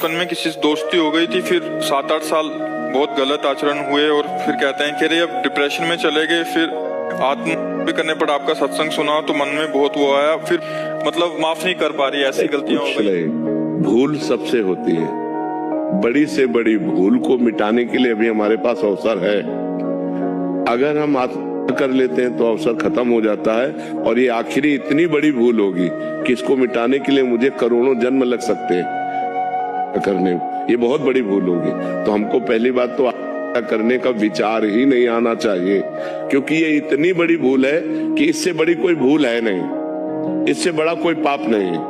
बचपन में किसी से दोस्ती हो गई थी, फिर 7-8 साल बहुत गलत आचरण हुए और फिर कहते हैं कि अरे अब डिप्रेशन में चले गए। फिर आत्महत्या करने पर आपका सत्संग सुना तो मन में बहुत वो आया, फिर मतलब माफ नहीं कर पा रही, ऐसी गलतियां हो गई। भूल सबसे होती है, बड़ी से बड़ी भूल को मिटाने के लिए अभी हमारे पास अवसर है। अगर हम आत्महत्या कर लेते हैं तो अवसर खत्म हो जाता है और ये आखिरी इतनी बड़ी भूल होगी कि इसको मिटाने के लिए मुझे करोड़ों जन्म लग सकते हैं करने, ये बहुत बड़ी भूल होगी। तो हमको पहली बात तो करने का विचार ही नहीं आना चाहिए, क्योंकि ये इतनी बड़ी भूल है कि इससे बड़ी कोई भूल है नहीं, इससे बड़ा कोई पाप नहीं है।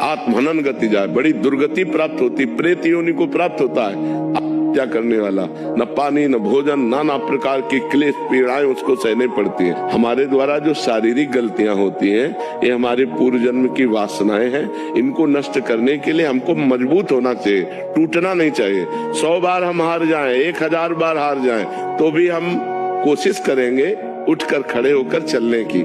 आत्महनन गति जाए, बड़ी दुर्गति प्राप्त होती, प्रेत योनि को प्राप्त होता है हत्या करने वाला। न पानी न भोजन, नाना प्रकार की क्लेश पीड़ाएं उसको सहने पड़ती है। हमारे द्वारा जो शारीरिक गलतियां होती हैं, ये हमारे पूर्व जन्म की वासनाएं हैं। इनको नष्ट करने के लिए हमको मजबूत होना चाहिए, टूटना नहीं चाहिए। 100 बार हम हार जाएं, 1000 बार हार जाएं, तो भी हम कोशिश करेंगे उठकर खड़े होकर चलने की।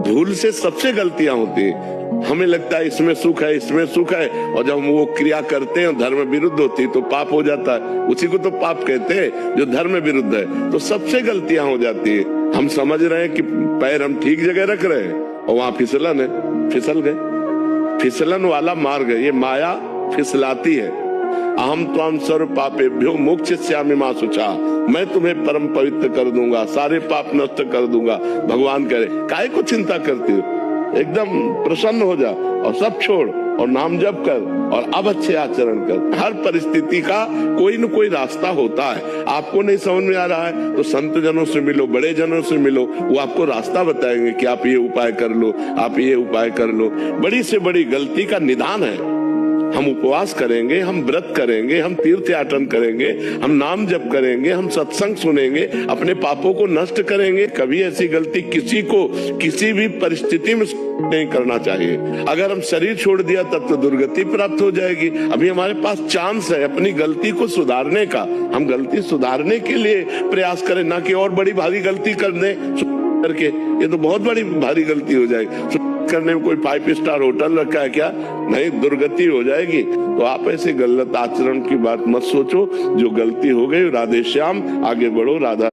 भूल से सबसे गलतियां होती है। हमें लगता है इसमें सुख है, इसमें सुख है, और जब हम वो क्रिया करते हैं धर्म विरुद्ध होती तो पाप हो जाता है। उसी को तो पाप कहते हैं जो धर्म विरुद्ध है। तो सबसे गलतियां हो जाती है। हम समझ रहे हैं कि पैर हम ठीक जगह रख रहे हैं और वहां फिसलन है, फिसल गए। फिसलन वाला मार्ग है, ये माया फिसलाती है। अहम त्वाम सर्व पापेभ्यो मोक्षयिष्यामि मा शुचा, मैं तुम्हें परम पवित्र कर दूंगा, सारे पाप नष्ट कर दूंगा। भगवान कह रहे काहे को चिंता करती हो, एकदम प्रसन्न हो जा और सब छोड़ और नाम जप कर और अब अच्छे आचरण कर। हर परिस्थिति का कोई न कोई रास्ता होता है। आपको नहीं समझ में आ रहा है तो संत जनों से मिलो, बड़े जनों से मिलो, वो आपको रास्ता बताएंगे कि आप ये उपाय कर लो, आप ये उपाय कर लो। बड़ी से बड़ी गलती का निदान है। हम उपवास करेंगे, हम व्रत करेंगे, हम तीर्थ याटन करेंगे, हम नाम जप करेंगे, हम सत्संग सुनेंगे, अपने पापों को नष्ट करेंगे। कभी ऐसी गलती किसी को किसी भी परिस्थिति में नहीं करना चाहिए। अगर हम शरीर छोड़ दिया तब तो दुर्गति प्राप्त हो जाएगी। अभी हमारे पास चांस है अपनी गलती को सुधारने का। हम गलती सुधारने के लिए प्रयास करें, ना कि और बड़ी भारी गलती कर दें करके। ये तो बहुत बड़ी भारी गलती हो जाएगी। करने में कोई 5 स्टार होटल रखा है क्या? नहीं, दुर्गति हो जाएगी। तो आप ऐसे गलत आचरण की बात मत सोचो। जो गलती हो गई, राधे श्याम, आगे बढ़ो। राधा